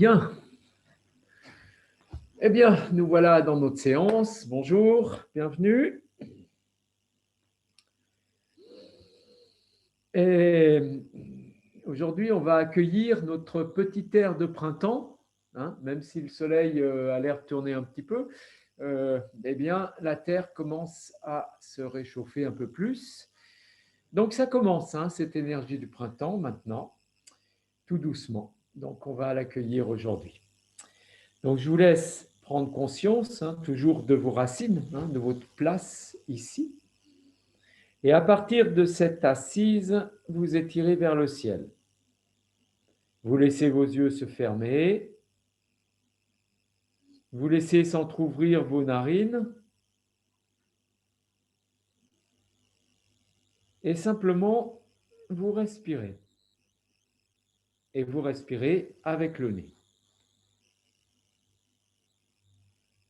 Bien. Eh bien, nous voilà dans notre séance. Bonjour, bienvenue. Et aujourd'hui, on va accueillir notre petit air de printemps, hein, même si le soleil a l'air de tourner un petit peu. Eh bien, la Terre commence à se réchauffer un peu plus. Donc, ça commence, hein, cette énergie du printemps maintenant, tout doucement. Donc, on va l'accueillir aujourd'hui. Donc, je vous laisse prendre conscience, hein, toujours de vos racines, hein, de votre place ici. Et à partir de cette assise, vous étirez vers le ciel. Vous laissez vos yeux se fermer. Vous laissez s'entrouvrir vos narines. Et simplement, vous respirez. Et vous respirez avec le nez.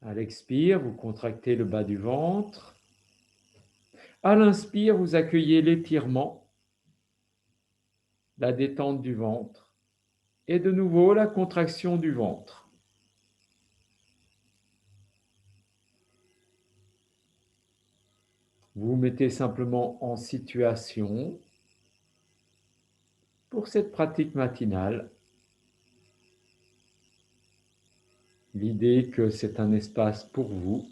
À l'expire, vous contractez le bas du ventre. À l'inspire, vous accueillez l'étirement, la détente du ventre. Et de nouveau, la contraction du ventre. Vous vous mettez simplement en situation pour cette pratique matinale. L'idée que c'est un espace pour vous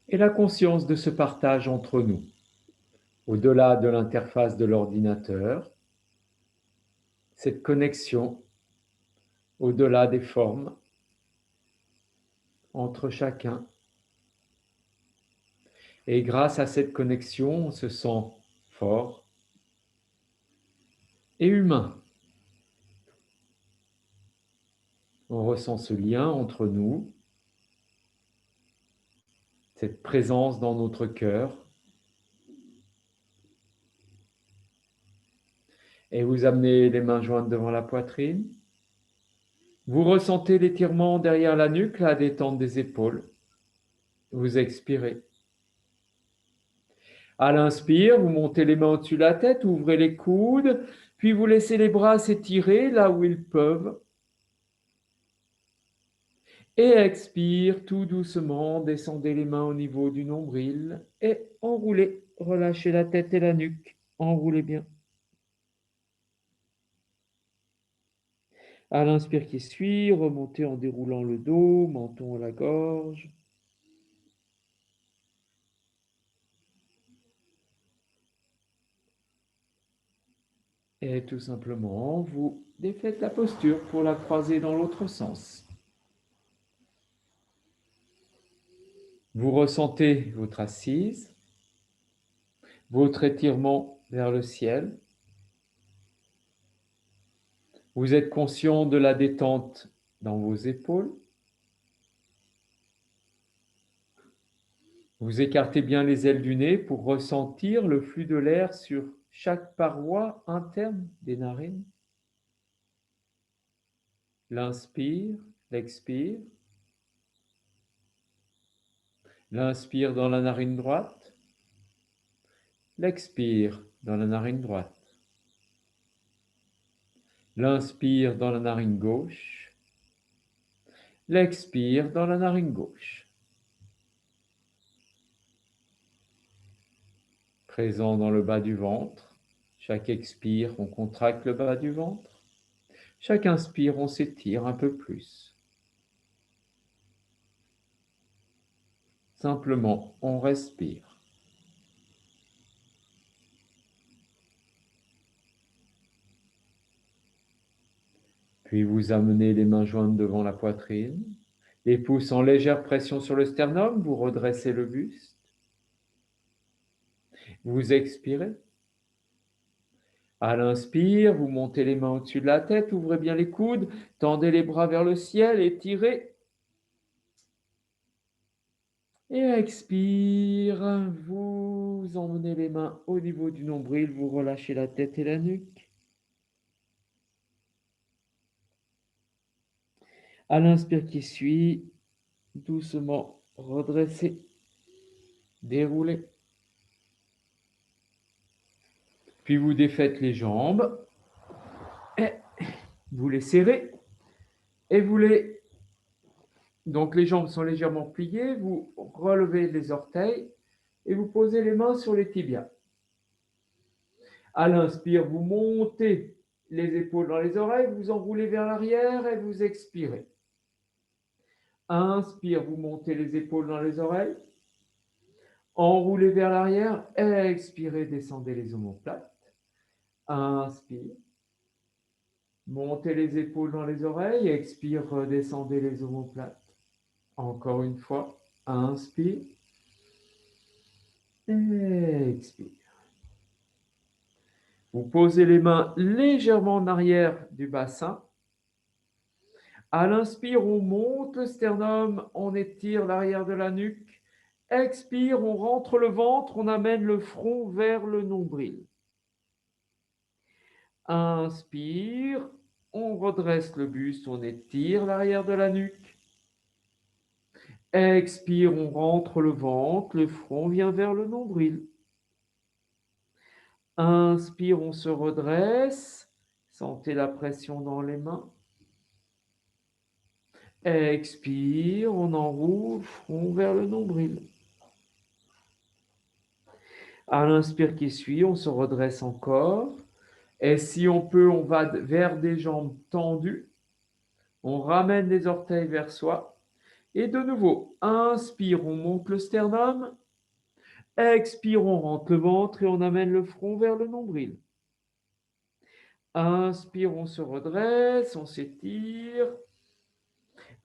et la conscience de ce partage entre nous, au-delà de l'interface de l'ordinateur, cette connexion au-delà des formes entre chacun. Et grâce à cette connexion, on se sent fort et humain. On ressent ce lien entre nous, cette présence dans notre cœur. Et vous amenez les mains jointes devant la poitrine. Vous ressentez l'étirement derrière la nuque, la détente des épaules. Vous expirez. À l'inspire, vous montez les mains au-dessus de la tête, ouvrez les coudes, puis vous laissez les bras s'étirer là où ils peuvent. Et expire tout doucement, descendez les mains au niveau du nombril et enroulez. Relâchez la tête et la nuque. Enroulez bien. À l'inspire qui suit, remontez en déroulant le dos, menton à la gorge. Et tout simplement, vous défaites la posture pour la croiser dans l'autre sens. Vous ressentez votre assise, votre étirement vers le ciel. Vous êtes conscient de la détente dans vos épaules. Vous écartez bien les ailes du nez pour ressentir le flux de l'air sur chaque paroi interne des narines. L'inspire, l'expire. L'inspire dans la narine droite. L'expire dans la narine droite. L'inspire dans la narine gauche. L'expire dans la narine gauche. Présent dans le bas du ventre. Chaque expire, on contracte le bas du ventre. Chaque inspire, on s'étire un peu plus. Simplement, on respire. Puis vous amenez les mains jointes devant la poitrine, les pouces en légère pression sur le sternum, vous redressez le buste. Vous expirez. À l'inspire, vous montez les mains au-dessus de la tête, ouvrez bien les coudes, tendez les bras vers le ciel, étirez. Et expire, vous emmenez les mains au niveau du nombril, vous relâchez la tête et la nuque. À l'inspire qui suit, doucement redressez, déroulez. Puis vous défaites les jambes et Vous les serrez et vous les... Donc les jambes sont légèrement pliées, vous relevez les orteils et vous posez les mains sur les tibias. À l'inspire, vous montez les épaules dans les oreilles, vous enroulez vers l'arrière et vous expirez. Inspire, vous montez les épaules dans les oreilles, enroulez vers l'arrière, expirez, descendez les omoplates. Inspire, montez les épaules dans les oreilles, expire, redescendez les omoplates. Encore une fois, inspire, expire. Vous posez les mains légèrement en arrière du bassin. À l'inspire, on monte le sternum, on étire l'arrière de la nuque. Expire, on rentre le ventre, on amène le front vers le nombril. Inspire, on redresse le buste, on étire l'arrière de la nuque. Expire, on rentre le ventre, le front vient vers le nombril. Inspire, on se redresse, sentez la pression dans les mains. Expire, on enroule, front vers le nombril. À l'inspire qui suit, on se redresse encore. Et si on peut, on va vers des jambes tendues. On ramène les orteils vers soi. Et de nouveau, inspire, on monte le sternum. Expire, on rentre le ventre et on amène le front vers le nombril. Inspire, on se redresse, on s'étire.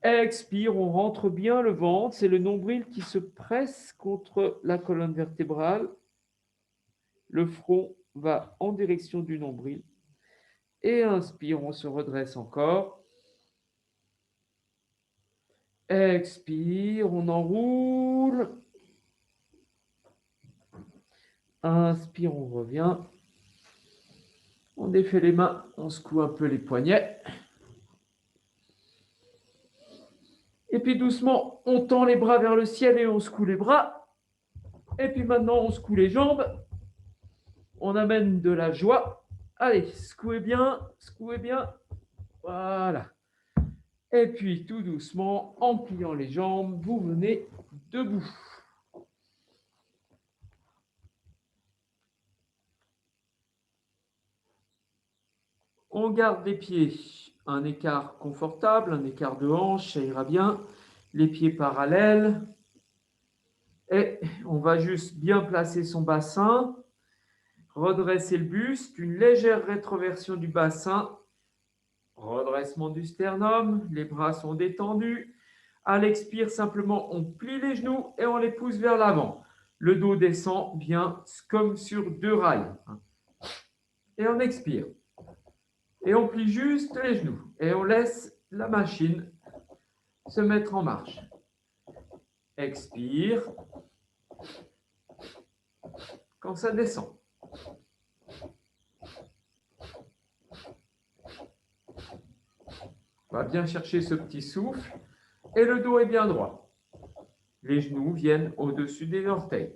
Expire, on rentre bien le ventre. C'est le nombril qui se presse contre la colonne vertébrale. Le front va en direction du nombril. Et inspire, on se redresse encore. Expire, on enroule. Inspire, on revient. On défait les mains, on secoue un peu les poignets. Et puis doucement, on tend les bras vers le ciel et on secoue les bras. Et puis maintenant, on secoue les jambes. On amène de la joie. Allez, secouez bien, secouez bien. Voilà. Et puis tout doucement, en pliant les jambes, vous venez debout. On garde les pieds un écart confortable, un écart de hanche, ça ira bien. Les pieds parallèles. Et on va juste bien placer son bassin, redresser le buste, une légère rétroversion du bassin, redressement du sternum, les bras sont détendus. À l'expire, simplement, on plie les genoux et on les pousse vers l'avant. Le dos descend bien comme sur deux rails. Et on expire. Et on plie juste les genoux. Et on laisse la machine se mettre en marche. Expire. Quand ça descend. On va bien chercher ce petit souffle. Et le dos est bien droit. Les genoux viennent au-dessus des orteils.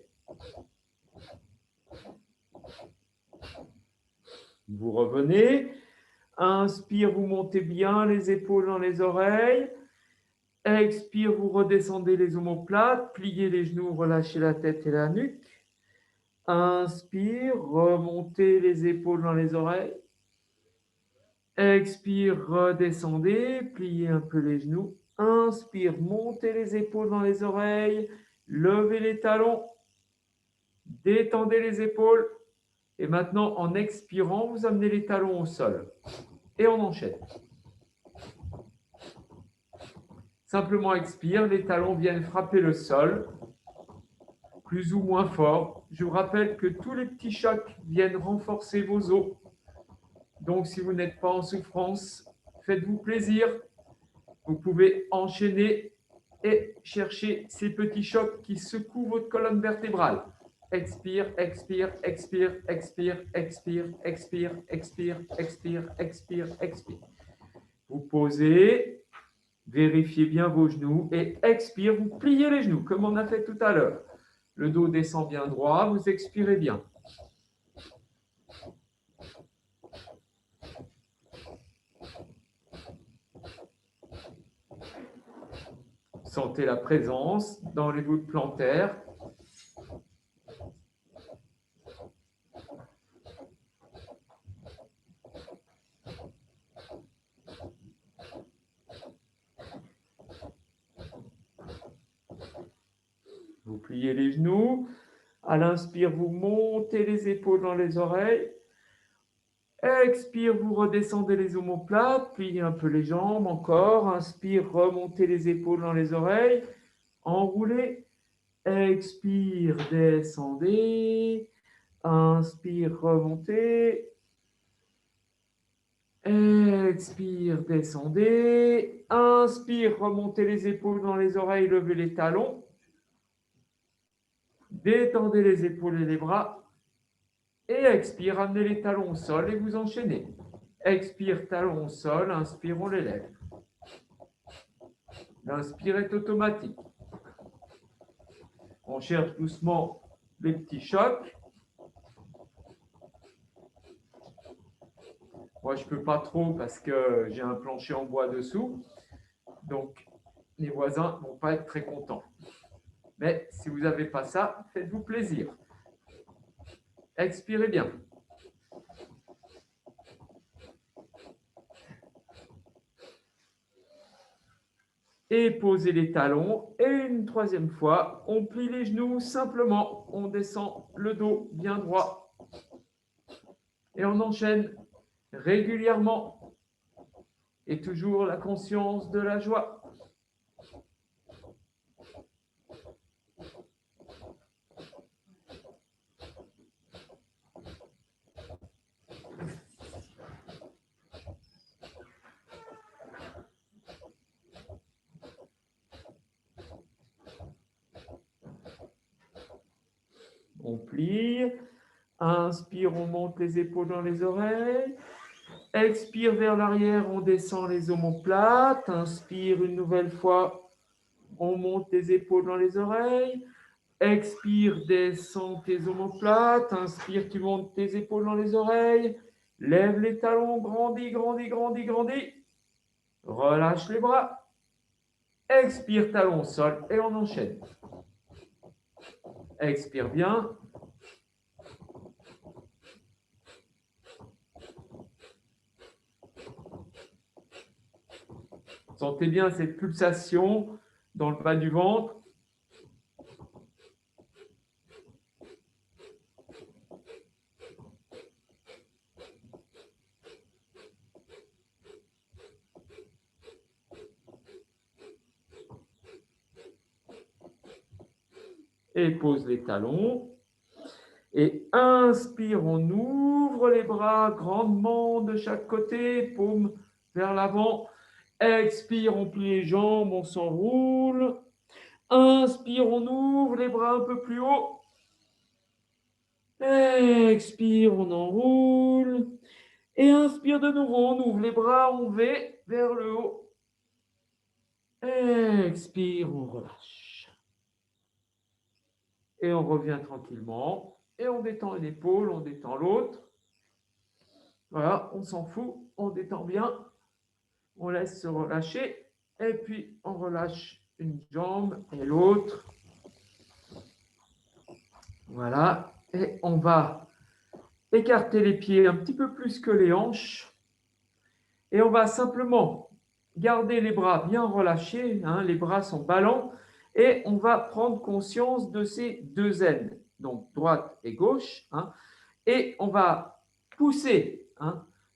Vous revenez. Inspire, vous montez bien les épaules dans les oreilles. Expire, vous redescendez les omoplates. Pliez les genoux, relâchez la tête et la nuque. Inspire, remontez les épaules dans les oreilles. Expire, redescendez, pliez un peu les genoux. Inspire, montez les épaules dans les oreilles. Levez les talons. Détendez les épaules. Et maintenant, en expirant, vous amenez les talons au sol. Et on enchaîne. Simplement expire, les talons viennent frapper le sol, plus ou moins fort. Je vous rappelle que tous les petits chocs viennent renforcer vos os. Donc, si vous n'êtes pas en souffrance, faites-vous plaisir. Vous pouvez enchaîner et chercher ces petits chocs qui secouent votre colonne vertébrale. Expire, expire, expire, expire, expire, expire, expire, expire, expire, expire. Vous posez, vérifiez bien vos genoux et expire, vous pliez les genoux comme on a fait tout à l'heure. Le dos descend bien droit, vous expirez bien. Sentez la présence dans les voûtes plantaires. Vous pliez les genoux. À l'inspire, vous montez les épaules dans les oreilles. Expire, vous redescendez les omoplates, pliez un peu les jambes encore. Inspire, remontez les épaules dans les oreilles. Enroulez. Expire, descendez. Inspire, remontez. Expire, descendez. Inspire, remontez les épaules dans les oreilles, levez les talons. Détendez les épaules et les bras. Et expire, amenez les talons au sol et vous enchaînez. Expire, talons au sol, inspire, on les lève. L'inspire est automatique. On cherche doucement les petits chocs. Moi, je ne peux pas trop parce que j'ai un plancher en bois dessous. Donc, les voisins ne vont pas être très contents. Mais si vous n'avez pas ça, faites-vous plaisir. Expirez bien. Et posez les talons. Et une troisième fois, on plie les genoux simplement. On descend le dos bien droit. Et on enchaîne régulièrement. Et toujours la conscience de la joie. On plie. Inspire, on monte les épaules dans les oreilles. Expire vers l'arrière, on descend les omoplates. Inspire une nouvelle fois, on monte les épaules dans les oreilles. Expire, descends tes omoplates. Inspire, tu montes tes épaules dans les oreilles. Lève les talons, grandis, grandis, grandis, grandis. Relâche les bras. Expire, talons au sol et on enchaîne. Expire bien. Sentez bien cette pulsation dans le bas du ventre. Et pose les talons. Et inspire, on ouvre les bras grandement de chaque côté, paume vers l'avant. Expire, on plie les jambes, on s'enroule. Inspire, on ouvre les bras un peu plus haut. Expire, on enroule. Et inspire de nouveau, on ouvre les bras, on va vers le haut. Expire, on relâche. Et on revient tranquillement. Et on détend une épaule, on détend l'autre. Voilà, on s'en fout, on détend bien. On laisse se relâcher. Et puis, on relâche une jambe et l'autre. Voilà. Et on va écarter les pieds un petit peu plus que les hanches. Et on va simplement garder les bras bien relâchés. Les bras sont ballants. Et on va prendre conscience de ces deux ailes, donc droite et gauche. Et on va pousser.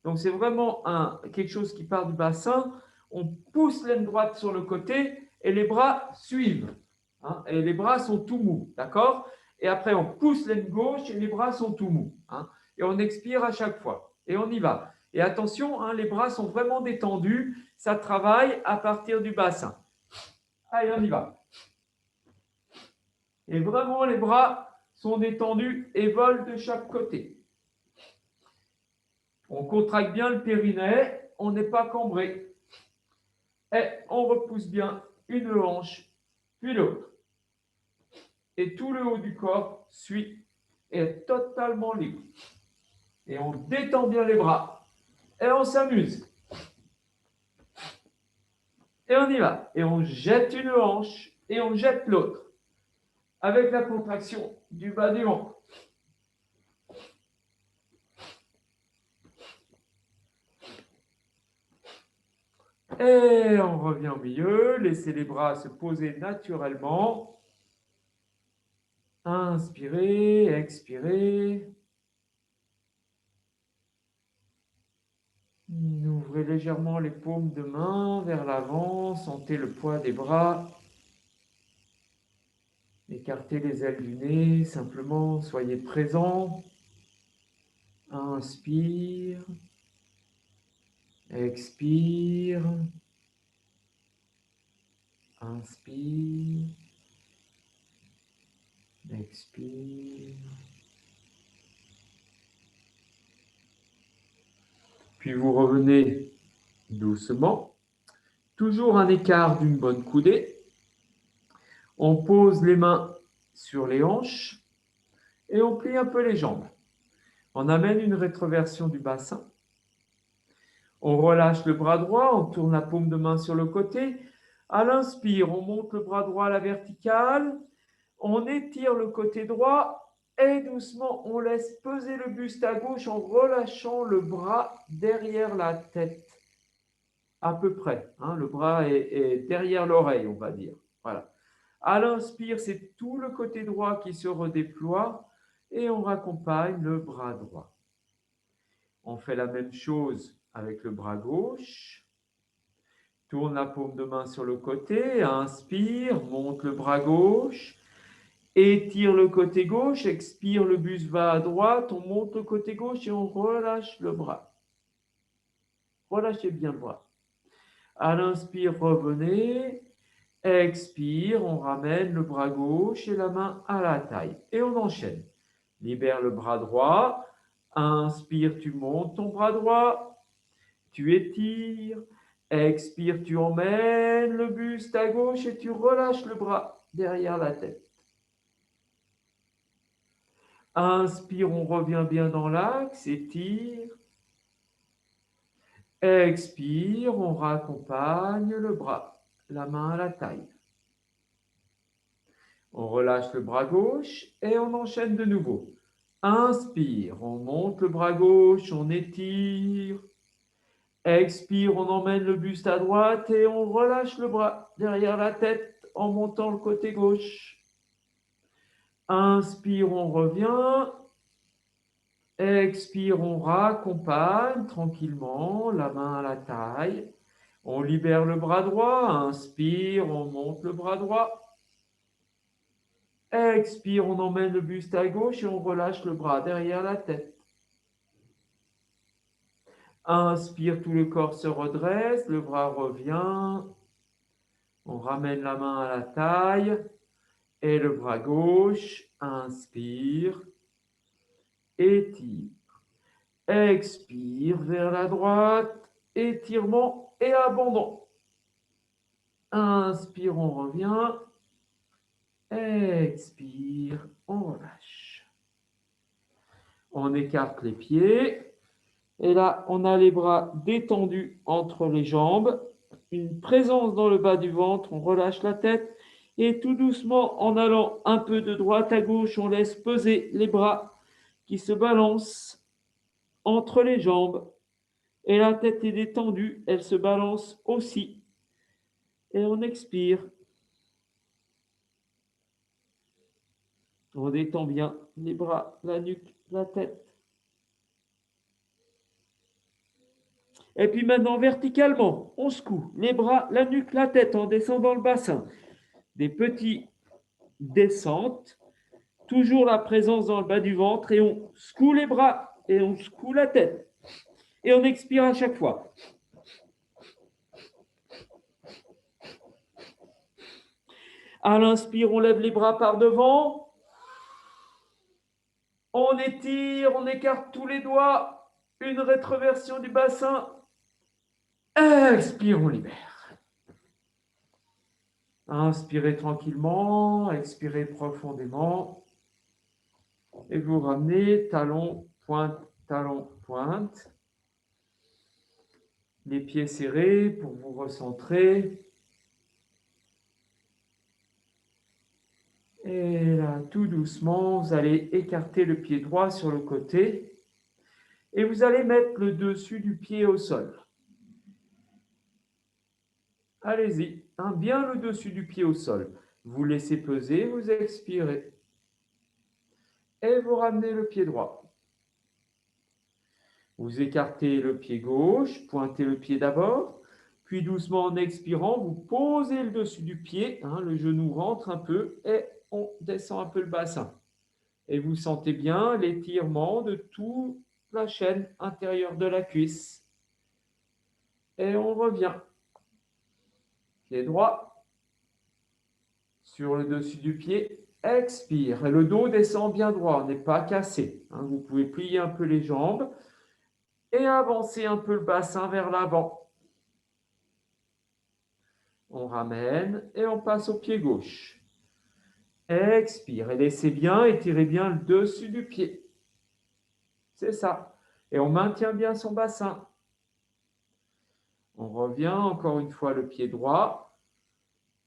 Donc, c'est vraiment quelque chose qui part du bassin. On pousse l'aine droite sur le côté et les bras suivent. Et les bras sont tout mous. D'accord? Et après, on pousse l'aine gauche et les bras sont tout mous. Et on expire à chaque fois. Et on y va. Et attention, les bras sont vraiment détendus. Ça travaille à partir du bassin. Allez, on y va. Et vraiment, les bras sont détendus et volent de chaque côté. On contracte bien le périnée, on n'est pas cambré. Et on repousse bien une hanche, puis l'autre. Et tout le haut du corps suit et est totalement libre. Et on détend bien les bras. Et on s'amuse. Et on y va. Et on jette une hanche et on jette l'autre. Avec la contraction du bas du ventre. Et on revient au milieu. Laissez les bras se poser naturellement. Inspirez, expirez. Ouvrez légèrement les paumes de main vers l'avant. Sentez le poids des bras. Écartez les ailes du nez. Simplement, soyez présent. Inspire. Expire. Inspire. Expire. Puis vous revenez doucement. Toujours un écart d'une bonne coudée. On pose les mains sur les hanches et on plie un peu les jambes. On amène une rétroversion du bassin. On relâche le bras droit, on tourne la paume de main sur le côté. À l'inspire, on monte le bras droit à la verticale. On étire le côté droit et doucement, on laisse peser le buste à gauche en relâchant le bras derrière la tête. À peu près. Le bras est derrière l'oreille, on va dire. Voilà. À l'inspire, c'est tout le côté droit qui se redéploie et on raccompagne le bras droit. On fait la même chose avec le bras gauche. Tourne la paume de main sur le côté, inspire, monte le bras gauche, étire le côté gauche, expire, le buste va à droite, on monte le côté gauche et on relâche le bras. Relâchez bien le bras. À l'inspire, revenez. Expire, on ramène le bras gauche et la main à la taille. Et on enchaîne. Libère le bras droit. Inspire, tu montes ton bras droit. Tu étires. Expire, tu emmènes le buste à gauche et tu relâches le bras derrière la tête. Inspire, on revient bien dans l'axe. Étire. Expire, on raccompagne le bras, la main à la taille. On relâche le bras gauche et on enchaîne de nouveau. Inspire, on monte le bras gauche, on étire. Expire, on emmène le buste à droite et on relâche le bras derrière la tête en montant le côté gauche. Inspire, on revient. Expire, on raccompagne tranquillement, la main à la taille. On libère le bras droit. Inspire, on monte le bras droit. Expire, on emmène le buste à gauche et on relâche le bras derrière la tête. Inspire, tout le corps se redresse, le bras revient. On ramène la main à la taille et le bras gauche. Inspire, étire. Expire vers la droite, étirement et abandon. Inspire, on revient. Expire, on relâche. On écarte les pieds. Et là, on a les bras détendus entre les jambes. Une présence dans le bas du ventre. On relâche la tête. Et tout doucement, en allant un peu de droite à gauche, on laisse peser les bras qui se balancent entre les jambes. Et la tête est détendue. Elle se balance aussi. Et on expire. On détend bien les bras, la nuque, la tête. Et puis maintenant, verticalement, on secoue les bras, la nuque, la tête en descendant le bassin. Des petites descentes, toujours la présence dans le bas du ventre et on secoue les bras et on secoue la tête. Et on expire à chaque fois. À l'inspire, on lève les bras par devant. On étire, on écarte tous les doigts. Une rétroversion du bassin. Expire, on libère. Inspirez tranquillement, expirez profondément. Et vous ramenez talon, pointe, talon, pointe. Les pieds serrés pour vous recentrer. Et là, tout doucement, vous allez écarter le pied droit sur le côté et vous allez mettre le dessus du pied au sol. Allez-y, bien le dessus du pied au sol. Vous laissez peser, vous expirez. Et vous ramenez le pied droit. Vous écartez le pied gauche, pointez le pied d'abord, puis doucement en expirant, vous posez le dessus du pied, le genou rentre un peu et on descend un peu le bassin. Et vous sentez bien l'étirement de toute la chaîne intérieure de la cuisse. Et on revient. Pied droit sur le dessus du pied, expire. Et le dos descend bien droit, on n'est pas cassé. Vous pouvez plier un peu les jambes et avancer un peu le bassin vers l'avant. On ramène et on passe au pied gauche. Expire et laissez bien, étirez bien le dessus du pied. C'est ça. Et on maintient bien son bassin. On revient encore une fois le pied droit.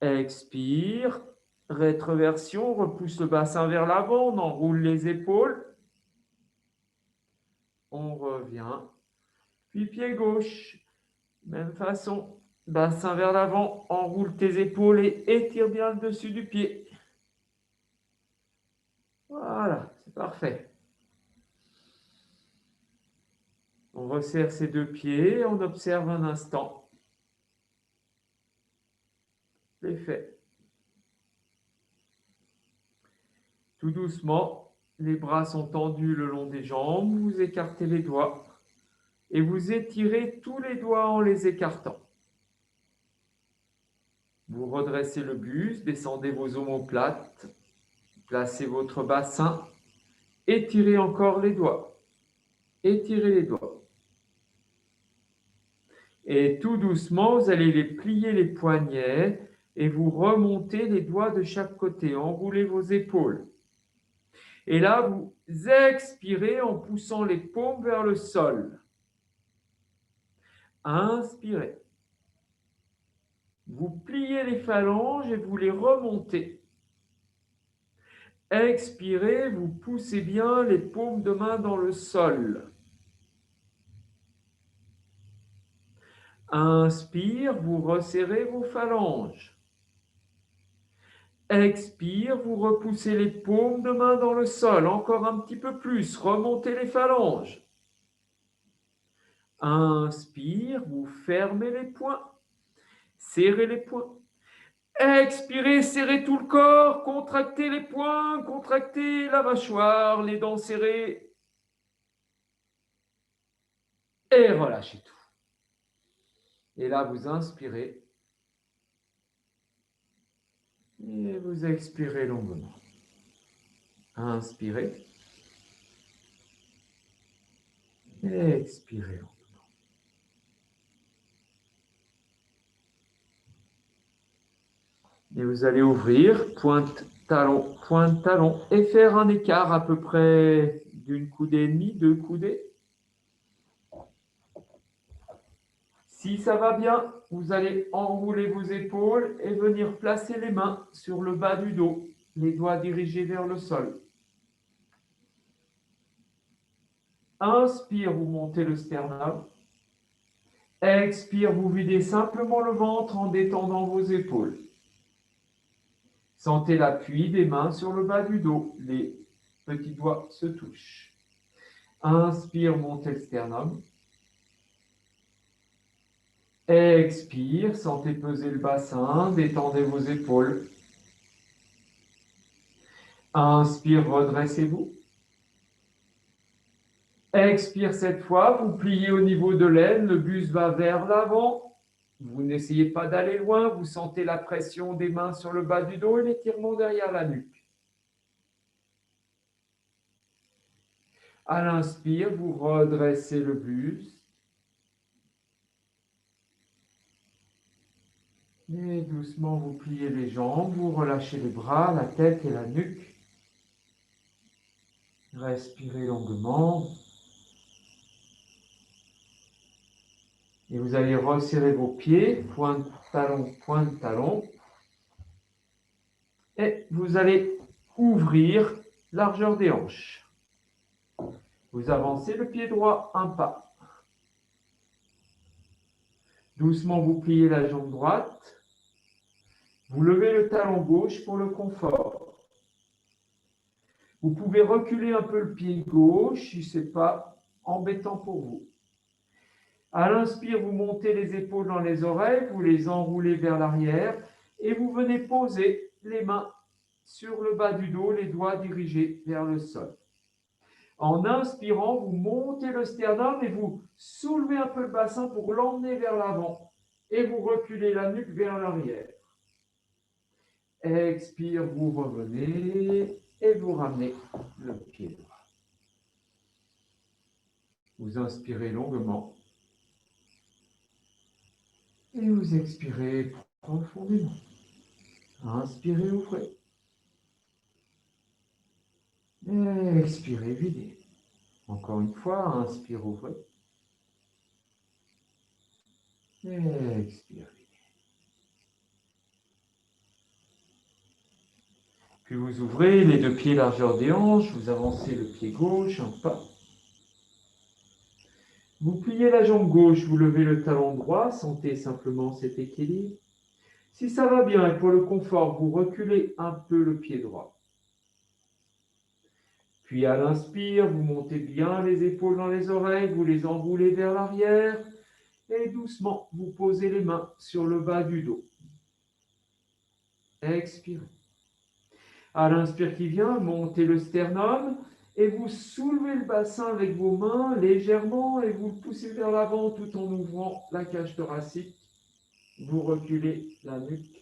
Expire. Rétroversion, on repousse le bassin vers l'avant, on enroule les épaules. On revient. Puis pied gauche. Même façon. Bassin vers l'avant, enroule tes épaules et étire bien le dessus du pied. Voilà, c'est parfait. On resserre ses deux pieds, on observe un instant. C'est fait. Tout doucement, les bras sont tendus le long des jambes, vous écartez les doigts et vous étirez tous les doigts en les écartant. Vous redressez le buste, descendez vos omoplates, placez votre bassin, étirez encore les doigts, étirez les doigts. Et tout doucement, vous allez les plier les poignets et vous remontez les doigts de chaque côté, enroulez vos épaules. Et là, vous expirez en poussant les paumes vers le sol. Inspirez. Vous pliez les phalanges et vous les remontez. Expirez, vous poussez bien les paumes de main dans le sol. Inspire, vous resserrez vos phalanges. Expire, vous repoussez les paumes de main dans le sol. Encore un petit peu plus, remontez les phalanges. Inspire, vous fermez les poings. Serrez les poings. Expirez, serrez tout le corps, contractez les poings, contractez la mâchoire, les dents serrées. Et relâchez tout. Et là, vous inspirez. Et vous expirez longuement. Inspirez. Et expirez longuement. Et vous allez ouvrir, pointe talon, et faire un écart à peu près d'une coudée et demie, 2 coudées. Si ça va bien, vous allez enrouler vos épaules et venir placer les mains sur le bas du dos, les doigts dirigés vers le sol. Inspire, vous montez le sternum. Expire, vous videz simplement le ventre en détendant vos épaules. Sentez l'appui des mains sur le bas du dos. Les petits doigts se touchent. Inspire, montez le sternum. Expire, sentez peser le bassin, détendez vos épaules. Inspire, redressez-vous. Expire cette fois, vous pliez au niveau de l'aine, le buste va vers l'avant. Vous n'essayez pas d'aller loin, vous sentez la pression des mains sur le bas du dos et l'étirement derrière la nuque. À l'inspire, vous redressez le buste. Et doucement, vous pliez les jambes, vous relâchez les bras, la tête et la nuque. Respirez longuement. Et vous allez resserrer vos pieds, pointe talon, pointe talon. Et vous allez ouvrir largeur des hanches. Vous avancez le pied droit un pas. Doucement, vous pliez la jambe droite. Vous levez le talon gauche pour le confort. Vous pouvez reculer un peu le pied gauche si ce n'est pas embêtant pour vous. À l'inspire, vous montez les épaules dans les oreilles, vous les enroulez vers l'arrière et vous venez poser les mains sur le bas du dos, les doigts dirigés vers le sol. En inspirant, vous montez le sternum et vous soulevez un peu le bassin pour l'emmener vers l'avant et vous reculez la nuque vers l'arrière. Expire, vous revenez et vous ramenez le pied droit. Vous inspirez longuement et vous expirez profondément. Inspirez, ouvrez. Expirez, videz. Encore une fois, inspire, ouvrez. Expire, videz. Puis vous ouvrez les deux pieds largeur des hanches, vous avancez le pied gauche un pas. Vous pliez la jambe gauche, vous levez le talon droit, sentez simplement cet équilibre. Si ça va bien et pour le confort, vous reculez un peu le pied droit. Puis à l'inspire, vous montez bien les épaules dans les oreilles, vous les enroulez vers l'arrière et doucement, vous posez les mains sur le bas du dos. Expirez. À l'inspire qui vient, montez le sternum et vous soulevez le bassin avec vos mains légèrement et vous le poussez vers l'avant tout en ouvrant la cage thoracique. Vous reculez la nuque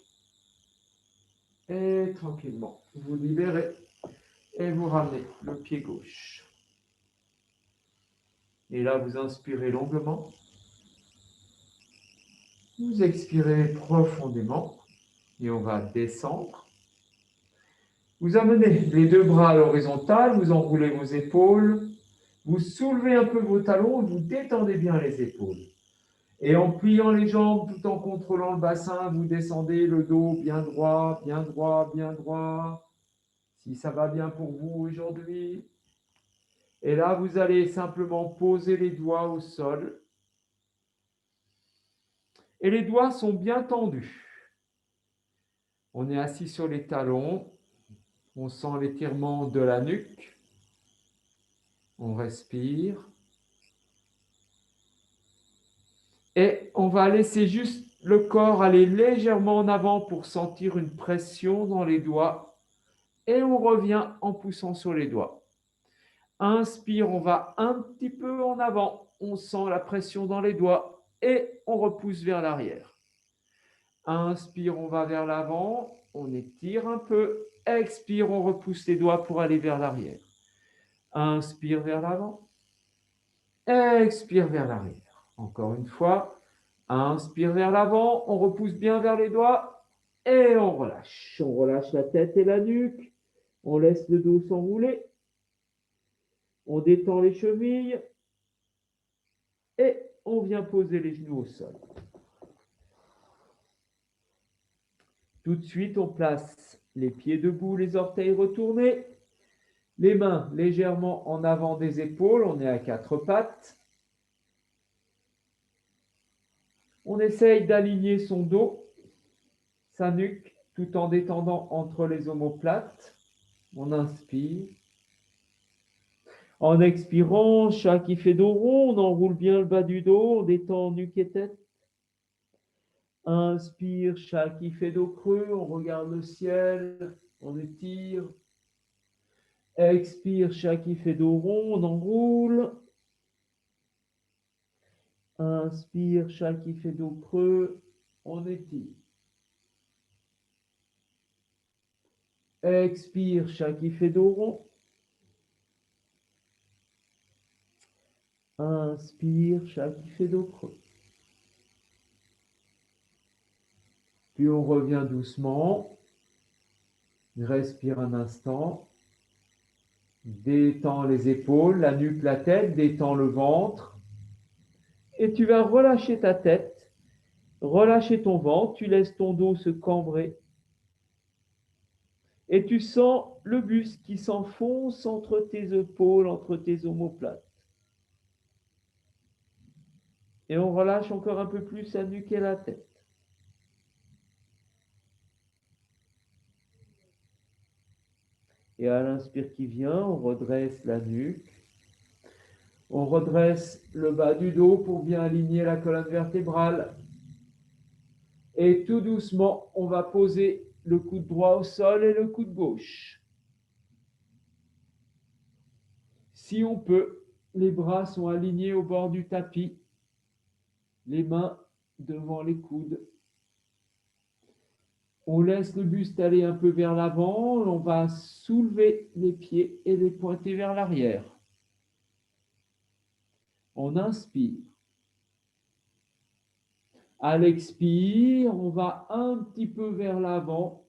et tranquillement, vous libérez et vous ramenez le pied gauche. Et là, vous inspirez longuement. Vous expirez profondément et on va descendre. Vous amenez les deux bras à l'horizontale, vous enroulez vos épaules, vous soulevez un peu vos talons et vous détendez bien les épaules. Et en pliant les jambes tout en contrôlant le bassin, vous descendez le dos bien droit, bien droit, bien droit. Si ça va bien pour vous aujourd'hui. Et là, vous allez simplement poser les doigts au sol. Et les doigts sont bien tendus. On est assis sur les talons. On sent l'étirement de la nuque. On respire. Et on va laisser juste le corps aller légèrement en avant pour sentir une pression dans les doigts. Et on revient en poussant sur les doigts. Inspire, on va un petit peu en avant. On sent la pression dans les doigts et on repousse vers l'arrière. Inspire, on va vers l'avant. On étire un peu. Expire, on repousse les doigts pour aller vers l'arrière. Inspire vers l'avant. Expire vers l'arrière. Encore une fois. Inspire vers l'avant. On repousse bien vers les doigts. Et on relâche. On relâche la tête et la nuque. On laisse le dos s'enrouler. On détend les chevilles. Et on vient poser les genoux au sol. Tout de suite, on place les pieds debout, les orteils retournés. Les mains légèrement en avant des épaules, on est à quatre pattes. On essaye d'aligner son dos, sa nuque, tout en détendant entre les omoplates. On inspire. En expirant, chat qui fait dos rond, on enroule bien le bas du dos, on détend nuque et tête. Inspire, chat qui fait dos creux, on regarde le ciel, on étire. Expire, chat qui fait dos rond, on enroule. Inspire, chat qui fait dos creux, on étire. Expire, chat qui fait dos rond. Inspire, chat qui fait dos creux. Puis on revient doucement. Respire un instant. Détends les épaules, la nuque, la tête, détends le ventre. Et tu vas relâcher ta tête, relâcher ton ventre, tu laisses ton dos se cambrer. Et tu sens le buste qui s'enfonce entre tes épaules, entre tes omoplates. Et on relâche encore un peu plus la nuque et la tête. Et à l'inspire qui vient, on redresse la nuque. On redresse le bas du dos pour bien aligner la colonne vertébrale. Et tout doucement, on va poser le coude droit au sol et le coude gauche. Si on peut, les bras sont alignés au bord du tapis, les mains devant les coudes. On laisse le buste aller un peu vers l'avant, on va soulever les pieds et les pointer vers l'arrière. On inspire. À l'expire, on va un petit peu vers l'avant,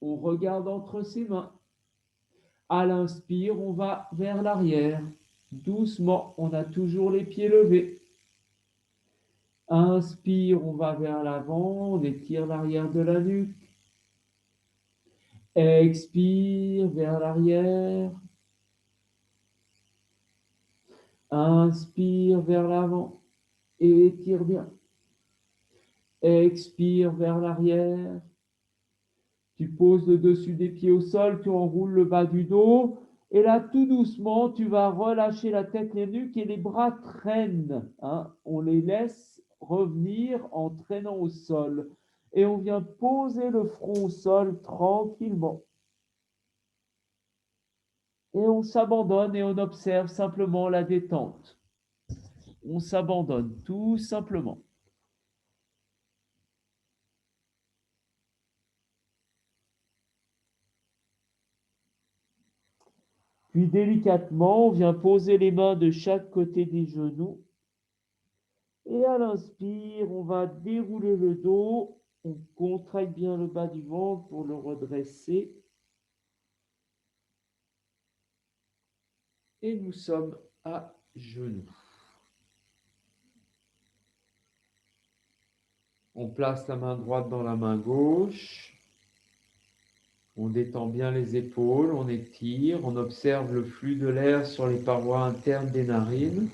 on regarde entre ses mains. À l'inspire, on va vers l'arrière. Doucement, on a toujours les pieds levés. Inspire, on va vers l'avant, on étire l'arrière de la nuque. Expire vers l'arrière. Inspire vers l'avant et étire bien. Expire vers l'arrière. Tu poses le dessus des pieds au sol, tu enroules le bas du dos. Et là, tout doucement, tu vas relâcher la tête, les nuques et les bras traînent. On les laisse revenir en traînant au sol. Et on vient poser le front au sol tranquillement. Et on s'abandonne et on observe simplement la détente. On s'abandonne tout simplement. Puis délicatement, on vient poser les mains de chaque côté des genoux. Et à l'inspire, on va dérouler le dos. On contracte bien le bas du ventre pour le redresser. Et nous sommes à genoux. On place la main droite dans la main gauche. On détend bien les épaules, on étire, on observe le flux de l'air sur les parois internes des narines.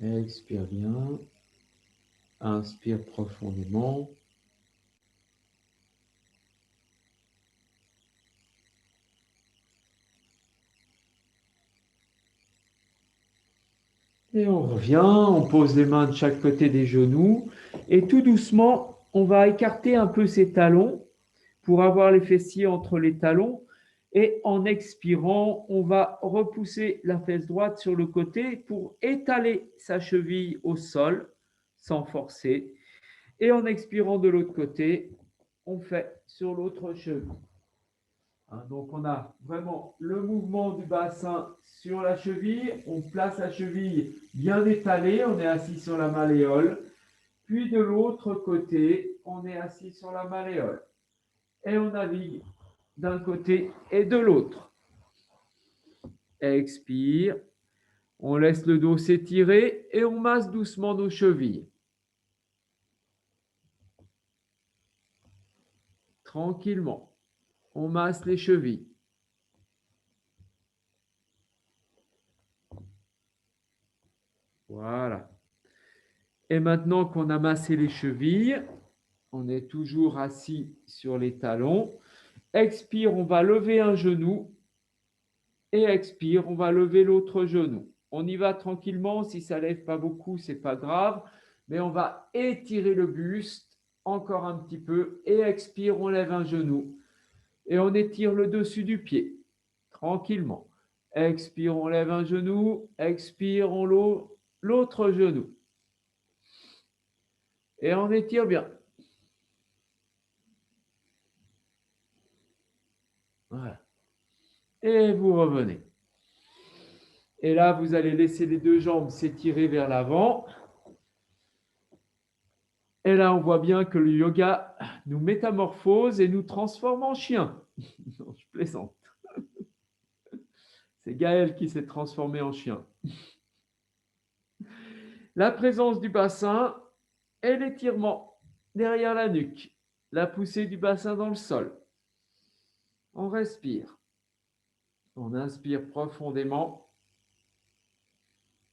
Expire bien. Inspire profondément. Et on revient, on pose les mains de chaque côté des genoux. Et tout doucement, on va écarter un peu ses talons pour avoir les fessiers entre les talons. Et en expirant, on va repousser la fesse droite sur le côté pour étaler sa cheville au sol sans forcer. Et en expirant de l'autre côté, on fait sur l'autre cheville. Donc on a vraiment le mouvement du bassin sur la cheville. On place la cheville bien étalée, on est assis sur la malléole. Puis de l'autre côté, on est assis sur la malléole. Et on navigue d'un côté et de l'autre. Expire. On laisse le dos s'étirer et on masse doucement nos chevilles. Tranquillement. On masse les chevilles. Voilà. Et maintenant qu'on a massé les chevilles, on est toujours assis sur les talons. Expire, on va lever un genou. Et expire, on va lever l'autre genou. On y va tranquillement. Si ça ne lève pas beaucoup, ce n'est pas grave. Mais on va étirer le buste encore un petit peu. Et expire, on lève un genou. Et on étire le dessus du pied. Tranquillement. Expire, on lève un genou. Expire, on lève l'autre genou. Et on étire bien. Voilà. Et vous revenez. Et là, vous allez laisser les deux jambes s'étirer vers l'avant. Et là, on voit bien que le yoga nous métamorphose et nous transforme en chien. Non, je plaisante. C'est Gaël qui s'est transformé en chien. La présence du bassin et l'étirement derrière la nuque. la poussée du bassin dans le sol. On respire. On inspire profondément.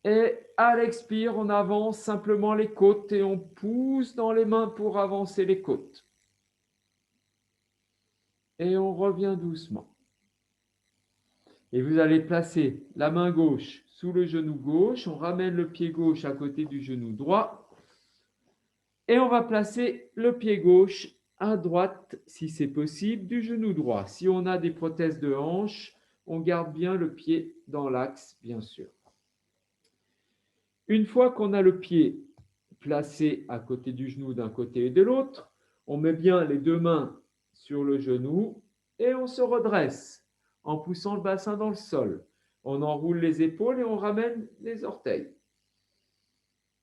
Et à l'expire, on avance simplement les côtes et on pousse dans les mains pour avancer les côtes. Et on revient doucement. Et vous allez placer la main gauche sous le genou gauche. On ramène le pied gauche à côté du genou droit. Et on va placer le pied gauche à droite, si c'est possible, du genou droit. Si on a des prothèses de hanche, on garde bien le pied dans l'axe, bien sûr. Une fois qu'on a le pied placé à côté du genou d'un côté et de l'autre, on met bien les deux mains sur le genou et on se redresse en poussant le bassin dans le sol. On enroule les épaules et on ramène les orteils.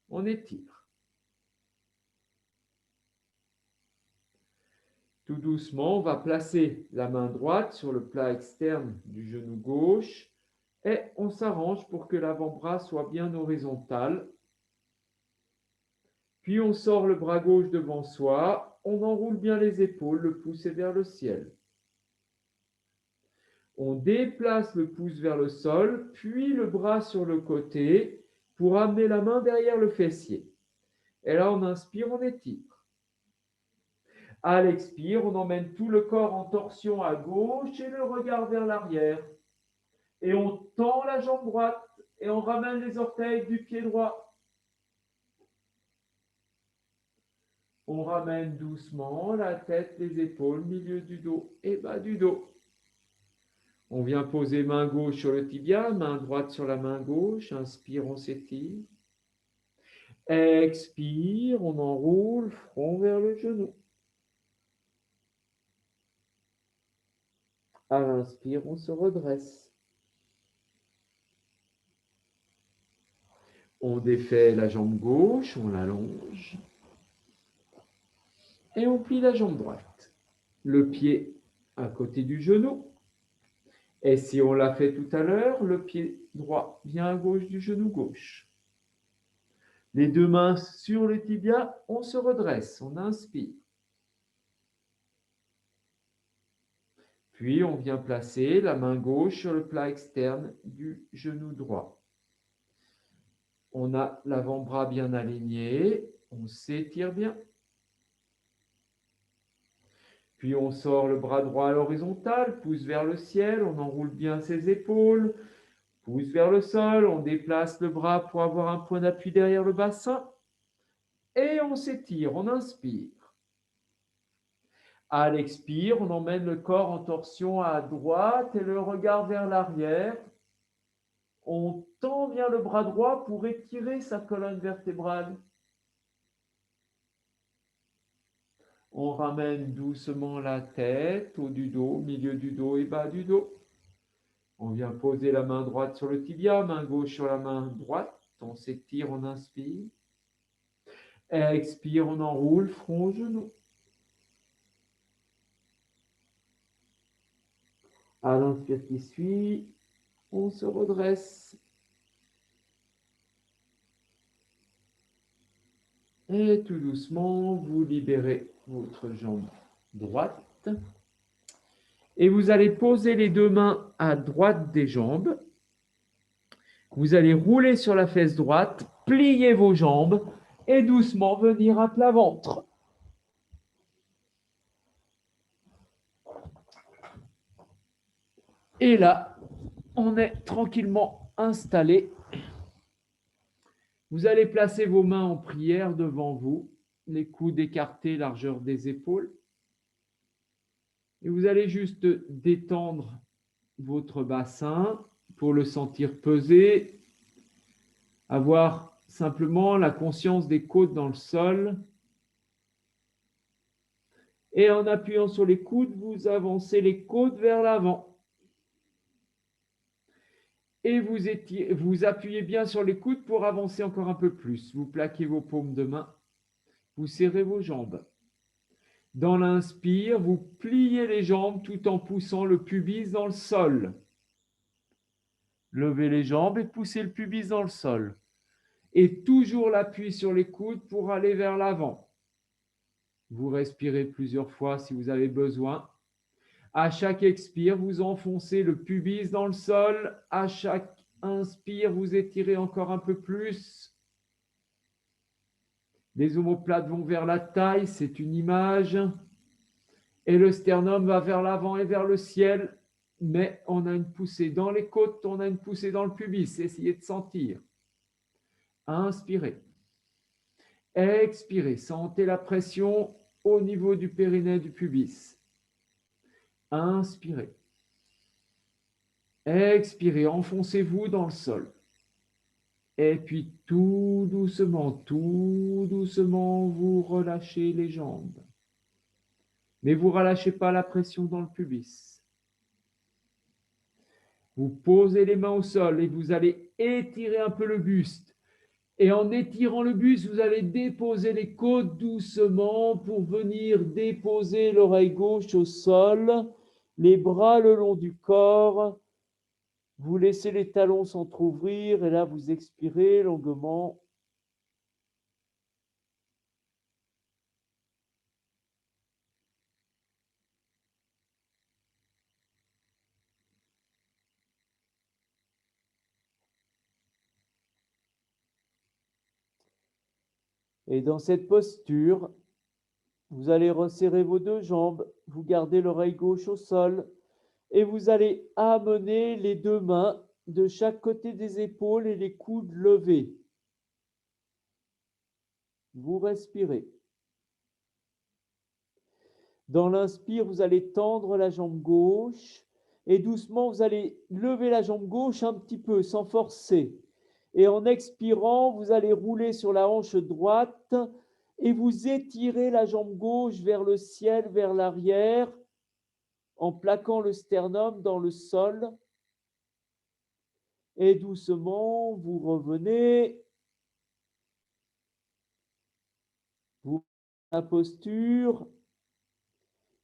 On étire. Tout doucement, on va placer la main droite sur le plat externe du genou gauche et on s'arrange pour que l'avant-bras soit bien horizontal. Puis on sort le bras gauche devant soi, on enroule bien les épaules, le pouce est vers le ciel. On déplace le pouce vers le sol, puis le bras sur le côté pour amener la main derrière le fessier. Et là, on inspire, on étire. À l'expire, on emmène tout le corps en torsion à gauche et le regard vers l'arrière. Et on tend la jambe droite et on ramène les orteils du pied droit. On ramène doucement la tête, les épaules, milieu du dos et bas du dos. On vient poser main gauche sur le tibia, main droite sur la main gauche. Inspire, on s'étire. Expire, on enroule, front vers le genou. À l'inspire, on se redresse. On défait la jambe gauche, on l'allonge. Et on plie la jambe droite. Le pied à côté du genou. Et si on l'a fait tout à l'heure, le pied droit vient à gauche du genou gauche. Les deux mains sur le tibia, on se redresse, on inspire. Puis on vient placer la main gauche sur le plat externe du genou droit. On a l'avant-bras bien aligné, on s'étire bien. Puis on sort le bras droit à l'horizontale, pouce vers le ciel, on enroule bien ses épaules, pouce vers le sol, on déplace le bras pour avoir un point d'appui derrière le bassin. Et on s'étire, on inspire. À l'expire, on emmène le corps en torsion à droite et le regard vers l'arrière. On tend bien le bras droit pour étirer sa colonne vertébrale. On ramène doucement la tête, haut du dos, milieu du dos et bas du dos. On vient poser la main droite sur le tibia, main gauche sur la main droite. On s'étire, on inspire. Expire, on enroule, front, genou. À l'inspire qui suit, on se redresse. Et tout doucement, vous libérez votre jambe droite. Et vous allez poser les deux mains à droite des jambes. Vous allez rouler sur la fesse droite, plier vos jambes et doucement venir à plat ventre. Et là, on est tranquillement installé. Vous allez placer vos mains en prière devant vous, les coudes écartés, largeur des épaules. Et vous allez juste détendre votre bassin pour le sentir peser, avoir simplement la conscience des côtes dans le sol. Et en appuyant sur les coudes, vous avancez les côtes vers l'avant. Et vous appuyez bien sur les coudes pour avancer encore un peu plus. Vous plaquez vos paumes de main, vous serrez vos jambes. Dans l'inspire, vous pliez les jambes tout en poussant le pubis dans le sol. Levez les jambes et poussez le pubis dans le sol. Et toujours l'appui sur les coudes pour aller vers l'avant. Vous respirez plusieurs fois si vous avez besoin. À chaque expire, vous enfoncez le pubis dans le sol. À chaque inspire, vous étirez encore un peu plus. Les omoplates vont vers la taille, c'est une image. Et le sternum va vers l'avant et vers le ciel. Mais on a une poussée dans les côtes, on a une poussée dans le pubis. Essayez de sentir. Inspirez. Expirez. Sentez la pression au niveau du périnée du pubis. Inspirez. Expirez. Enfoncez-vous dans le sol. Et puis tout doucement, vous relâchez les jambes. Mais vous ne relâchez pas la pression dans le pubis. Vous posez les mains au sol et vous allez étirer un peu le buste. Et en étirant le buste, vous allez déposer les côtes doucement pour venir déposer l'oreille gauche au sol, les bras le long du corps. Vous laissez les talons s'entrouvrir et là, vous expirez longuement. Et dans cette posture, vous allez resserrer vos deux jambes, vous gardez l'oreille gauche au sol et vous allez amener les deux mains de chaque côté des épaules et les coudes levés. Vous respirez. Dans l'inspire, vous allez tendre la jambe gauche et doucement, vous allez lever la jambe gauche un petit peu sans forcer. Et en expirant, vous allez rouler sur la hanche droite et vous étirez la jambe gauche vers le ciel, vers l'arrière, en plaquant le sternum dans le sol. Et doucement, vous revenez. Vous la posture.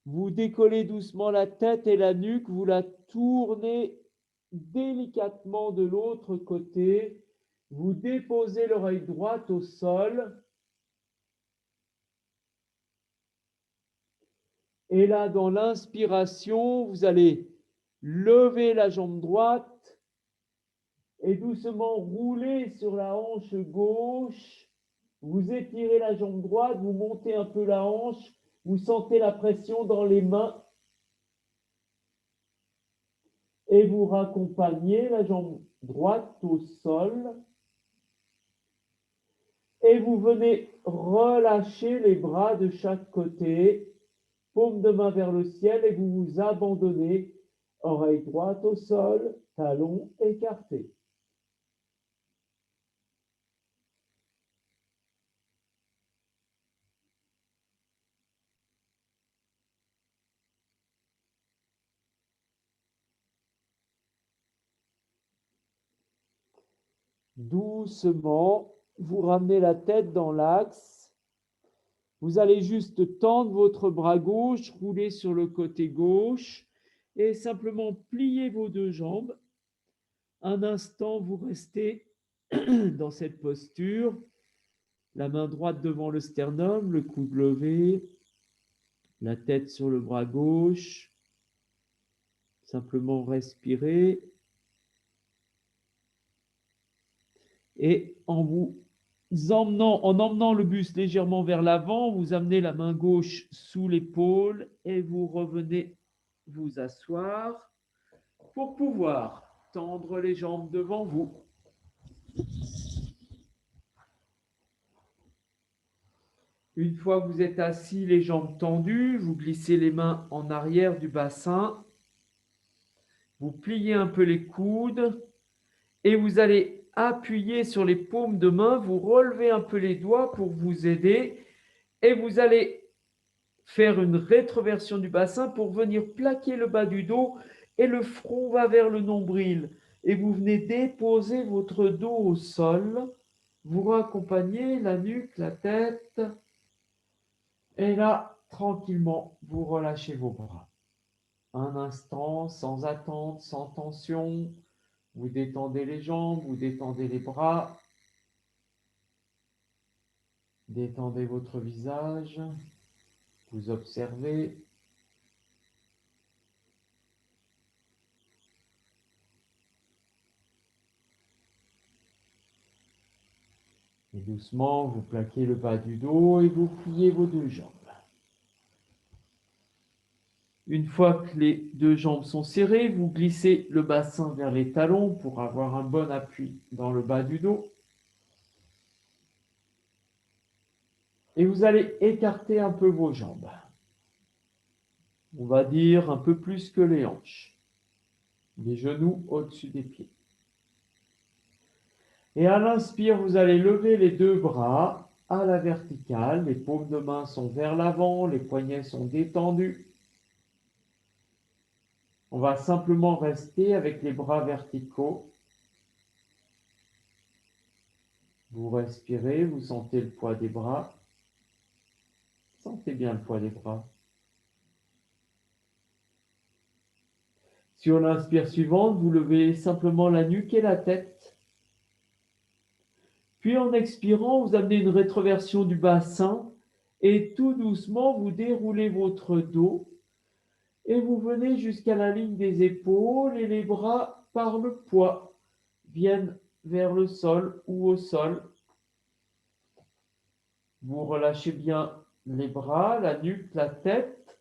Vous décollez doucement la tête et la nuque. Vous la tournez délicatement de l'autre côté. Vous déposez l'oreille droite au sol. Et là, dans l'inspiration, vous allez lever la jambe droite et doucement rouler sur la hanche gauche. Vous étirez la jambe droite, vous montez un peu la hanche, vous sentez la pression dans les mains et vous raccompagnez la jambe droite au sol. Et vous venez relâcher les bras de chaque côté, paume de main vers le ciel et vous vous abandonnez, oreille droite au sol, talons écartés. Doucement, vous ramenez la tête dans l'axe. Vous allez juste tendre votre bras gauche, rouler sur le côté gauche et simplement plier vos deux jambes. Un instant, vous restez dans cette posture, la main droite devant le sternum, le coude levé, la tête sur le bras gauche. Simplement respirer. Et en emmenant le buste légèrement vers l'avant, vous amenez la main gauche sous l'épaule et vous revenez vous asseoir pour pouvoir tendre les jambes devant vous. Une fois que vous êtes assis, les jambes tendues, vous glissez les mains en arrière du bassin, vous pliez un peu les coudes et vous allez appuyer sur les paumes de main, vous relevez un peu les doigts pour vous aider et vous allez faire une rétroversion du bassin pour venir plaquer le bas du dos et le front va vers le nombril. Et vous venez déposer votre dos au sol, vous raccompagnez la nuque, la tête, et là, tranquillement, vous relâchez vos bras. Un instant, sans attente, sans tension, vous détendez les jambes, vous détendez les bras, détendez votre visage. Vous observez. Et doucement, vous plaquez le bas du dos et vous pliez vos deux jambes. Une fois que les deux jambes sont serrées, vous glissez le bassin vers les talons pour avoir un bon appui dans le bas du dos. Et vous allez écarter un peu vos jambes. On va dire un peu plus que les hanches. Les genoux au-dessus des pieds. Et à l'inspire, vous allez lever les deux bras à la verticale. Les paumes de main sont vers l'avant, les poignets sont détendus. On va simplement rester avec les bras verticaux. Vous respirez, vous sentez le poids des bras. Sentez bien le poids des bras. Sur l'inspire suivante, vous levez simplement la nuque et la tête. Puis en expirant, vous amenez une rétroversion du bassin et tout doucement, vous déroulez votre dos et vous venez jusqu'à la ligne des épaules et les bras, par le poids, viennent vers le sol ou au sol. Vous relâchez bien les bras, la nuque, la tête.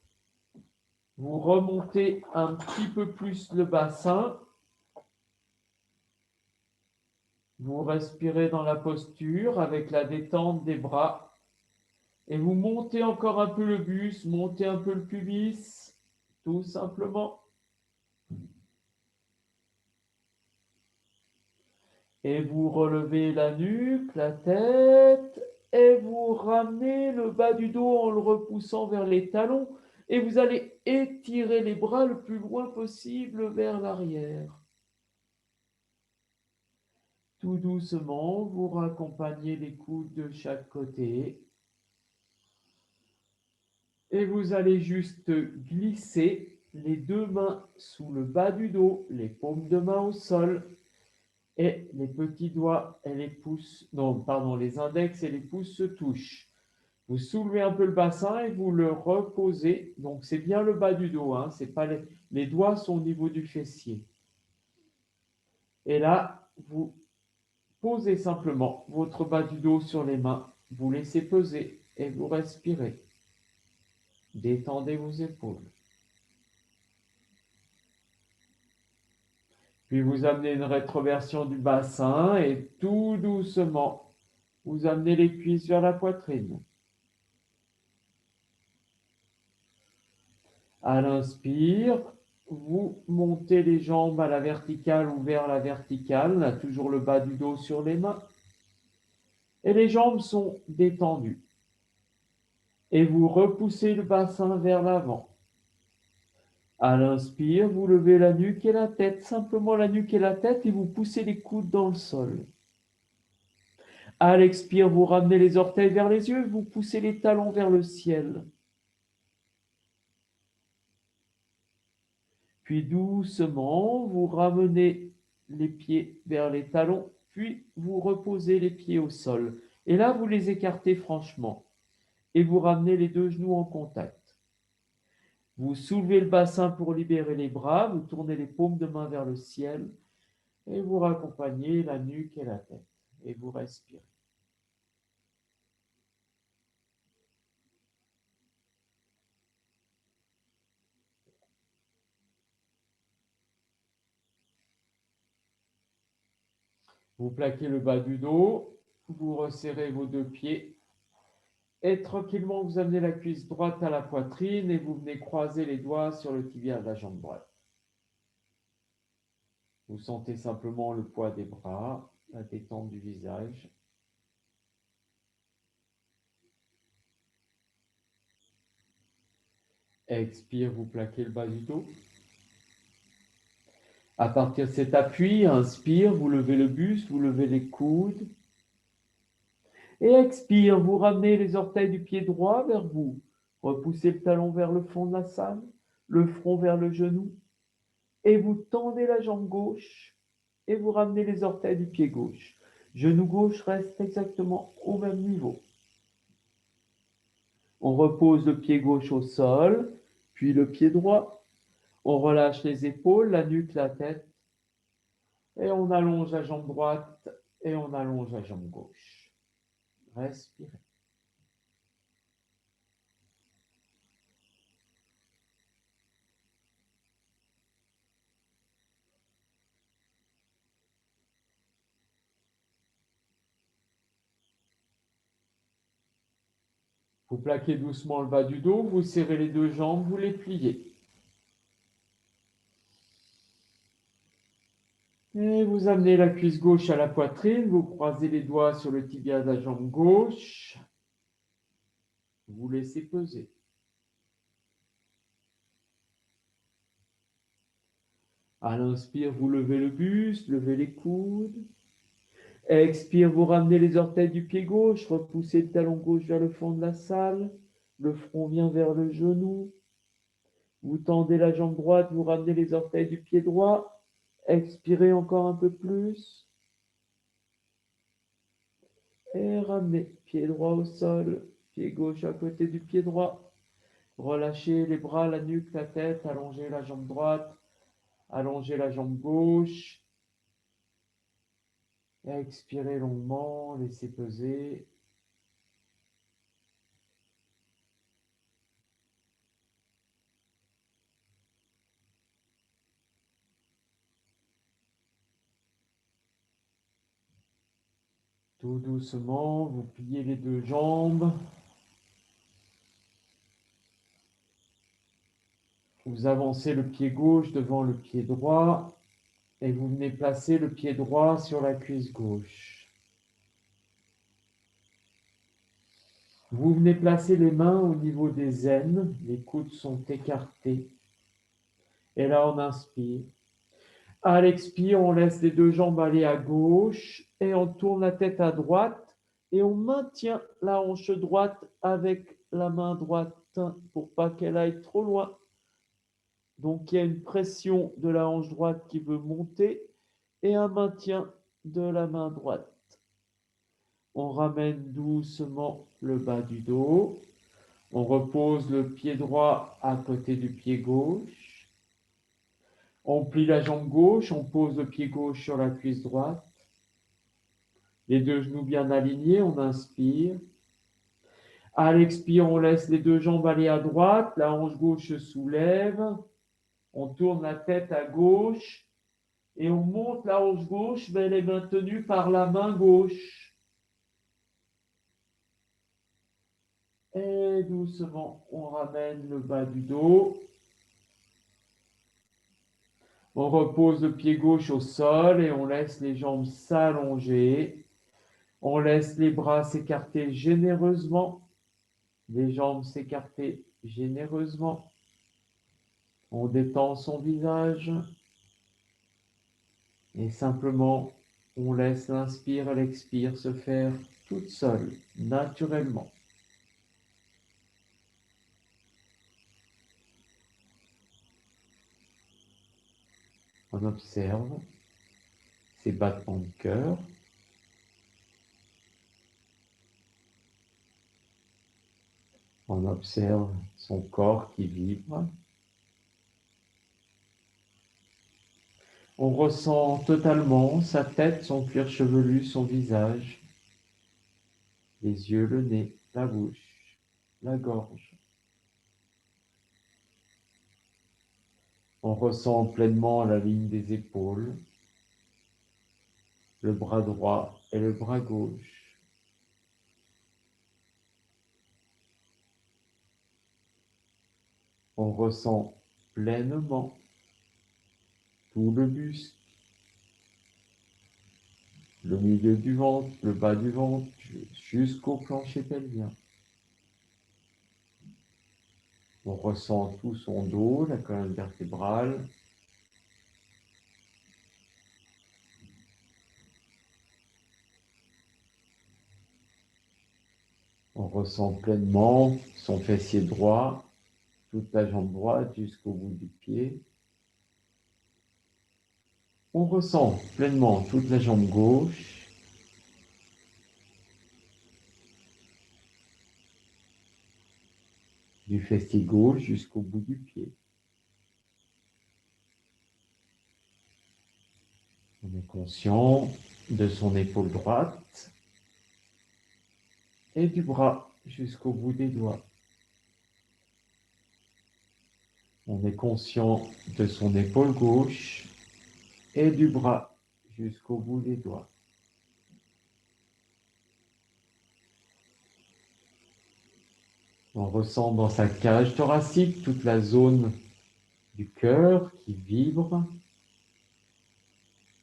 Vous remontez un petit peu plus le bassin. Vous respirez dans la posture avec la détente des bras. Et vous montez encore un peu le buste, montez un peu le pubis, tout simplement. Et vous relevez la nuque, la tête, et vous ramenez le bas du dos en le repoussant vers les talons. Et vous allez étirer les bras le plus loin possible vers l'arrière. Tout doucement, vous raccompagnez les coudes de chaque côté. Et vous allez juste glisser les deux mains sous le bas du dos, les paumes de main au sol, et les petits doigts et les pouces, non, pardon, les index et les pouces se touchent. Vous soulevez un peu le bassin et vous le reposez. Donc c'est bien le bas du dos, hein, c'est pas les doigts sont au niveau du fessier. Et là, vous posez simplement votre bas du dos sur les mains, vous laissez peser et vous respirez. Détendez vos épaules. Puis vous amenez une rétroversion du bassin et tout doucement, vous amenez les cuisses vers la poitrine. À l'inspire, vous montez les jambes à la verticale ou vers la verticale. On a toujours le bas du dos sur les mains. Et les jambes sont détendues. Et vous repoussez le bassin vers l'avant. À l'inspire, vous levez la nuque et la tête, simplement la nuque et la tête, et vous poussez les coudes dans le sol. À l'expire, vous ramenez les orteils vers les yeux, vous poussez les talons vers le ciel. Puis doucement, vous ramenez les pieds vers les talons, puis vous reposez les pieds au sol. Et là, vous les écartez franchement et vous ramenez les deux genoux en contact. Vous soulevez le bassin pour libérer les bras, vous tournez les paumes de main vers le ciel et vous raccompagnez la nuque et la tête et vous respirez. Vous plaquez le bas du dos, vous resserrez vos deux pieds et tranquillement vous amenez la cuisse droite à la poitrine et vous venez croiser les doigts sur le tibia de la jambe droite. Vous sentez simplement le poids des bras, la détente du visage. Expire, vous plaquez le bas du dos. À partir de cet appui, inspire, vous levez le buste, vous levez les coudes. Et expire, vous ramenez les orteils du pied droit vers vous. Repoussez le talon vers le fond de la salle, le front vers le genou. Et vous tendez la jambe gauche et vous ramenez les orteils du pied gauche. Genou gauche reste exactement au même niveau. On repose le pied gauche au sol, puis le pied droit. On relâche les épaules, la nuque, la tête. Et on allonge la jambe droite et on allonge la jambe gauche. Respirez. Vous plaquez doucement le bas du dos, vous serrez les deux jambes, vous les pliez. Et vous amenez la cuisse gauche à la poitrine, vous croisez les doigts sur le tibia de la jambe gauche. Vous laissez peser. À l'inspire, vous levez le buste, levez les coudes. Expire, vous ramenez les orteils du pied gauche, repoussez le talon gauche vers le fond de la salle. Le front vient vers le genou. Vous tendez la jambe droite, vous ramenez les orteils du pied droit. Expirez encore un peu plus. Et ramenez pied droit au sol, pied gauche à côté du pied droit. Relâchez les bras, la nuque, la tête, allongez la jambe droite, allongez la jambe gauche. Expirez longuement, laissez peser. Tout doucement, vous pliez les deux jambes. Vous avancez le pied gauche devant le pied droit et vous venez placer le pied droit sur la cuisse gauche. Vous venez placer les mains au niveau des aines, les coudes sont écartés. Et là, on inspire. À l'expire, on laisse les deux jambes aller à gauche et on tourne la tête à droite et on maintient la hanche droite avec la main droite pour pas qu'elle aille trop loin. Donc, il y a une pression de la hanche droite qui veut monter et un maintien de la main droite. On ramène doucement le bas du dos. On repose le pied droit à côté du pied gauche. On plie la jambe gauche, on pose le pied gauche sur la cuisse droite. Les deux genoux bien alignés, on inspire. À l'expire, on laisse les deux jambes aller à droite, la hanche gauche se soulève. On tourne la tête à gauche et on monte la hanche gauche, mais elle est maintenue par la main gauche. Et doucement, on ramène le bas du dos. On repose le pied gauche au sol et on laisse les jambes s'allonger. On laisse les bras s'écarter généreusement, les jambes s'écarter généreusement. On détend son visage et simplement on laisse l'inspire et l'expire se faire toute seule, naturellement. On observe ses battements de cœur. On observe son corps qui vibre. On ressent totalement sa tête, son cuir chevelu, son visage, les yeux, le nez, la bouche, la gorge. On ressent pleinement la ligne des épaules, le bras droit et le bras gauche. On ressent pleinement tout le buste, le milieu du ventre, le bas du ventre, jusqu'au plancher pelvien. On ressent tout son dos, la colonne vertébrale. On ressent pleinement son fessier droit, toute la jambe droite jusqu'au bout du pied. On ressent pleinement toute la jambe gauche. du fessier gauche jusqu'au bout du pied. On est conscient de son épaule droite et du bras jusqu'au bout des doigts. On est conscient de son épaule gauche et du bras jusqu'au bout des doigts. On ressent dans sa cage thoracique toute la zone du cœur qui vibre,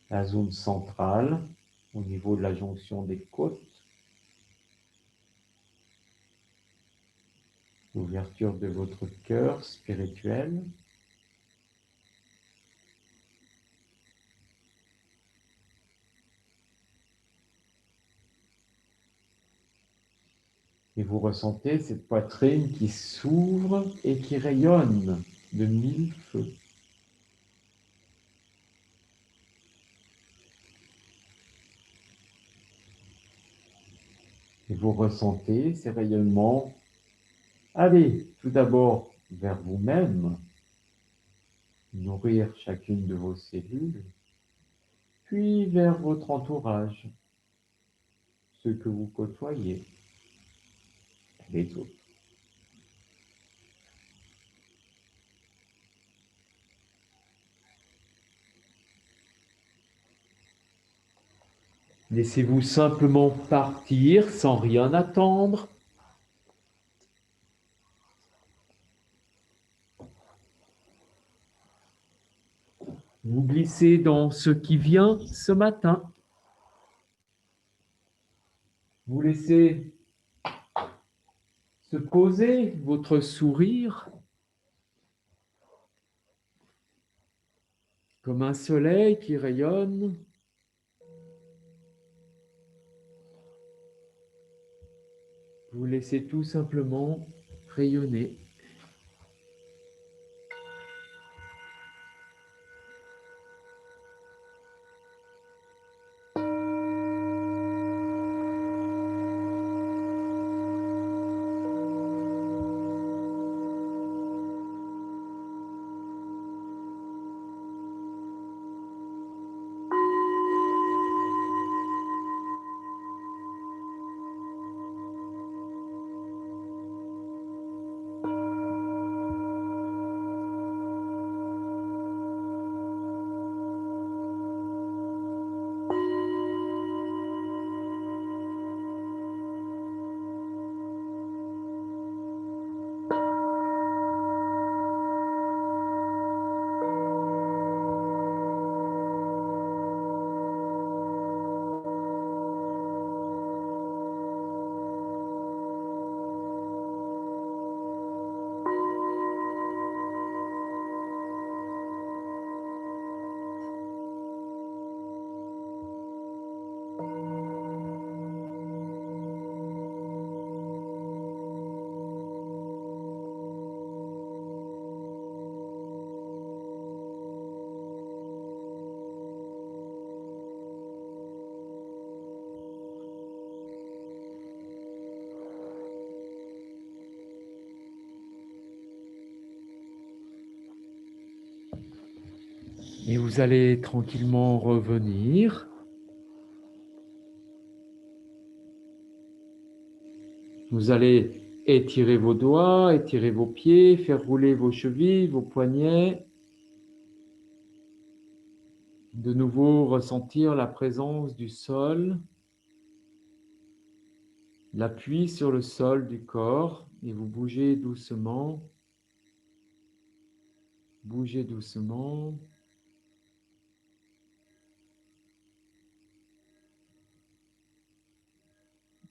la zone centrale au niveau de la jonction des côtes, l'ouverture de votre cœur spirituel. Et vous ressentez cette poitrine qui s'ouvre et qui rayonne de mille feux. Et vous ressentez ces rayonnements aller tout d'abord vers vous-même, nourrir chacune de vos cellules, puis vers votre entourage, ceux que vous côtoyez, les autres. Laissez-vous simplement partir sans rien attendre. Vous glissez dans ce qui vient ce matin. Vous laissez se poser votre sourire comme un soleil qui rayonne. Vous laissez tout simplement rayonner. Et vous allez tranquillement revenir. Vous allez étirer vos doigts, étirer vos pieds, faire rouler vos chevilles, vos poignets. De nouveau, ressentir la présence du sol, l'appui sur le sol du corps, et vous bougez doucement. Bougez doucement.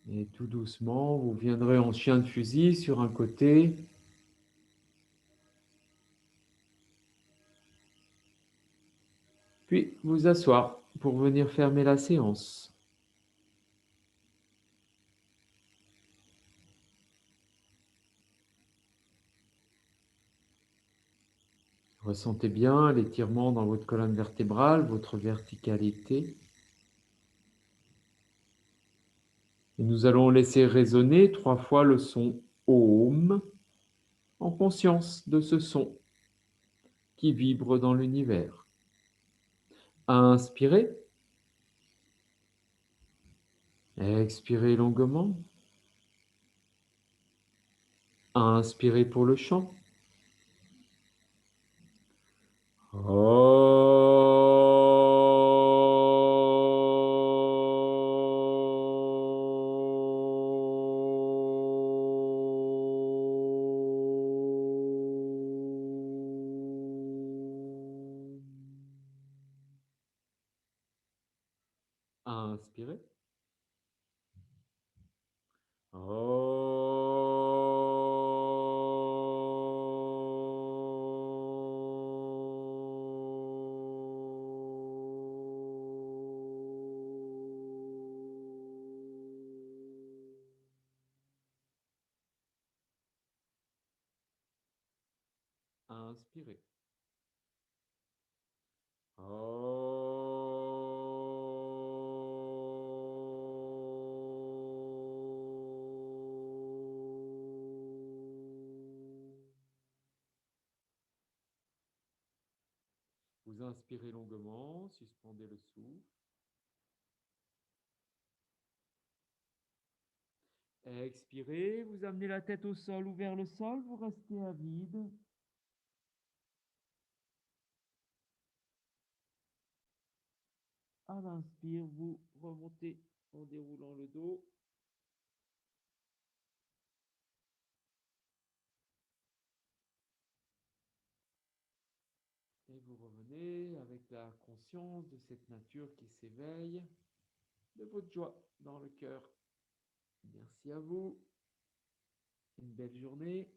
Et tout doucement, vous viendrez en chien de fusil sur un côté. Puis vous asseoir pour venir fermer la séance. Ressentez bien l'étirement dans votre colonne vertébrale, votre verticalité. Et nous allons laisser résonner 3 fois le son Om. en conscience de ce son qui vibre dans l'univers. Inspirez. Expirez longuement. Inspirez pour le chant. Inspirez. Inspirez. Vous inspirez longuement, suspendez le souffle. Expirez, vous amenez la tête au sol ou vers le sol, vous restez à vide. À l'inspire, vous remontez en déroulant le dos. Et vous revenez avec la conscience de cette nature qui s'éveille, de votre joie dans le cœur. Merci à vous. Une belle journée.